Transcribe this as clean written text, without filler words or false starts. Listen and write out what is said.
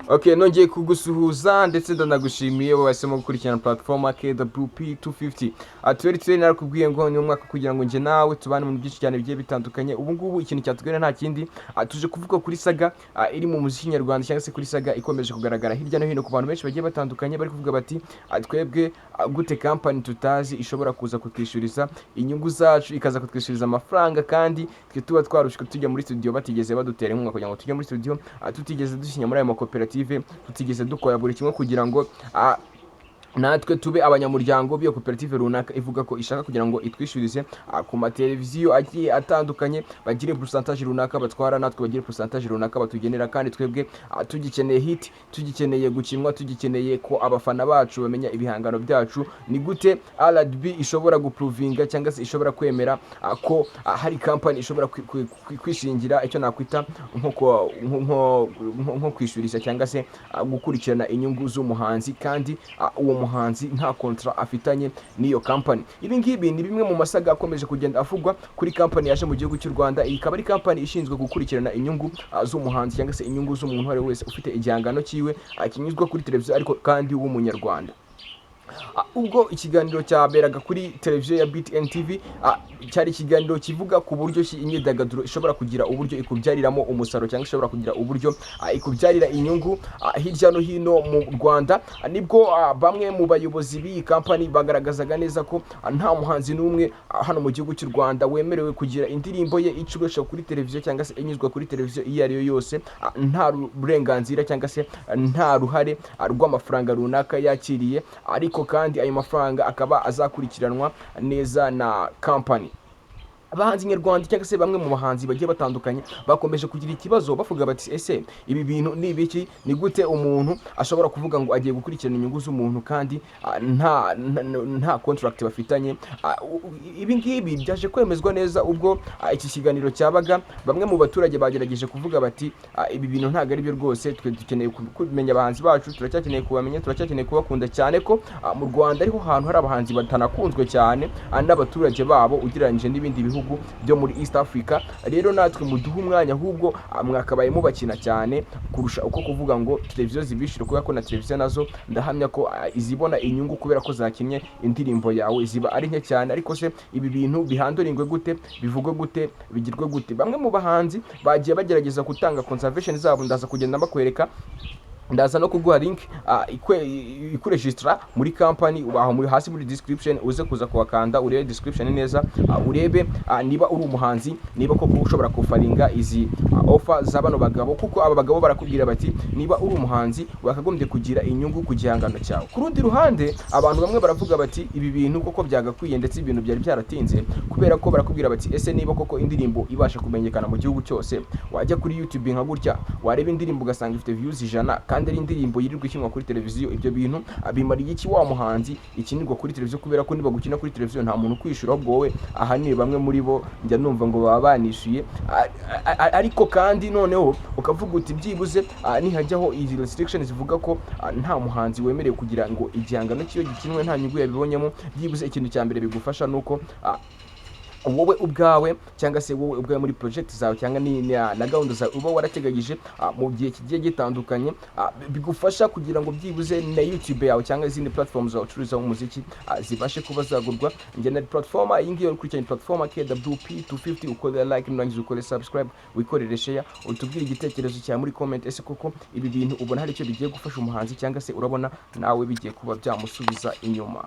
Okay, nongeye kugusuhuza ndetse ndanagushimiye wahisemo gukurikirana platform KWP250. Twari narakubwiye ngo ni umwaka kugira ngo nje nawe tubane mu byinshi cyane bigiye bitandukanye. Ubu ngubu ikintu cyatugera nta kindi tuje kuvuga kuri saga iri mu muziki nyarwanda cyangwa se kuri saga ikomeje kugaragara hirya no hino ku bantu benshi bagiye batandukanye bari kuvuga bati twebwe gute company tutazi ishobora kuza kutwishyuriza inyungu zacu ikaza kutwishyuriza amafaranga kandi twe tuba twarushwe tujya muri studio batigeze badutera inkunga kugira ngo tujye muri studio tutigeze dusinya muri ayo makoperative tutigeze dukora buri kimwe kugira ngo natwe tube abanyamuryango b'iyo koperative runaka ivuga ko ishaka kugira ngo itwishyurize ku mateleviziyo agiye atandukanye bagire pourcentage runaka batwara natwe bagire pourcentage runaka batugenera kandi twebwe tugikeneye hit tugikeneye gukinwa tugikeneye ko abafana bacu bamenya ibihangano byacu ni gute RDB ishobora guprovinga cyangwa se ishobora kwemera ko hari company ishobora kwishingira icyo nakwita nko kwishyurisha cyangwa se gukurikirana inyungu z'umuhanzi kandi uwo muhanzi nta contrat afitanye n'iyo company. Ibi ngibi ni bimwe mu masaga akomeje kugenda avugwa kuri company yaje mu gihugu cy'u Rwanda. Ikaba ari company ishinzwe gukurikirana inyungu z'umuhanzi cyangwa se inyungu z'umuntu wari wese ufite igihangano cyiwe akinyuzwa kuri televiziyo ariko kandi w'umunyarwanda. Ubwo ikiganiro cyaberaga kuri televiziyo ya BTN TV cyari ikiganiro kivuga ku buryo imyidagaduro ishobora kugira uburyo ikubyariramo umusaruro cyangwa ishobora kugira uburyo ikubyarira inyungu hirya no hino mu Rwanda. Nibwo bamwe mu bayobozi b'iyi company bagaragazaga neza ko nta muhanzi n'umwe hano mu gihugu cy'u Rwanda wemerewe kugira indirimbo ye icuruzwa kuri televiziyo cyangwa se inyuzwa kuri televiziyo iyo ari yo yose nta burenganzira cyangwa se nta ruhare rw'amafaranga runaka yakiriye, ariko kandi ayo mafaranga akaba azakurikiranwa neza na company. Abahanzi nyarwanda cyangwa se bamwe mu bahanzi bagiye batandukanye bakomeje kugira ikibazo bavuga bati ese ibi bintu ni ibiki, ni gute umuntu ashobora kuvuga ngo agiye gukurikirana inyungu z'umuntu kandi nta contract bafitanye. Ibi ngibi byaje kwemezwa neza ubwo iki kiganiro cyabaga. Bamwe mu baturage bagerageje kuvuga bati ibi bintu ntago ari byo rwose, twe dukeneye kumenya abahanzi bacu, turacyakeneye kubamenya, turacyakeneye kubakunda cyane ko mu Rwanda ariho hantu hari abahanzi batanakunzwe cyane n'abaturage babo ugereranyije n'ibindi bihugu byo muri East Africa. Rero natwe muduha umwanya ahubwo mwakabaye mubakina cyane kurusha uko kuvuga ngo televiziyo zibishire, kubera ko na televiziyo nazo ndahamya ko izibona inyungu kubera ko zakinnye indirimbo yawe ziba ari nke cyane. Ariko se ibi bintu bihandoringwe gute, bivugwe gute, bigirwe gute? Bamwe mu bahanzi bagiye bagerageza gutanga conservation zabo, ndaza kugenda mbakwereka, ndaza no kuguha link ikuregistra muri company ubaho muri hasi muri description, uze kuza kuwakanda urebe description neza urebe niba uri umuhanzi, niba koko ushobora kufaringa izi offer z'abano bagabo, kuko aba bagabo barakubwira bati niba uri umuhanzi wakagombye kugira inyungu ku gihangano cyawe. Ku rundi ruhande abantu bamwe baravuga bati ibi bintu koko byagakwiye ndetse ibintu byari byaratinze, kubera ko barakubwira bati ese niba koko indirimbo ibasha kumenyekana mu gihugu cyose, wajya kuri YouTube nka gutya wareba indirimbo ugasanga ifite views 100 kandi ari indirimbo yirirwa ikinwa kuri televiziyo, ibyo bintu bimariye iki wa muhanzi ikinirwa kuri televiziyo? Kubera ko niba gukina kuri televiziyo nta muntu kwishura, ahubwo wowe ahanini bamwe muri bo njya numva ngo baba banishyuye. Ariko kandi noneho ukavuga uti byibuze nihajyaho izi restrictions zivuga ko nta muhanzi wemerewe kugira ngo igihangano cyo gikinwe nta nyungu yabibonyemo, byibuze ikintu cya mbere bigufasha nuko wowe ubwawe cyangwa se wowe ubwawe muri project zawe cyangwa na gahunda zawe uba warateganyije mu gihe kigiye gitandukanye, bigufasha kugira ngo byibuze na YouTube yawe cyangwa izindi platforms zawe ucuruzaho umuziki zibashe kuba zagurwa. Njye na platform iyi ngiyo ukurikirana platform KWP250, ukore like nurangiza ukore subscribe, wikorere share, utubwire igitekerezo cyawe muri comment. Ese koko ibi bintu ubona hari icyo bigiye gufasha umuhanzi cyangwa se urabona nawe bigiye kuba byamusubiza inyuma?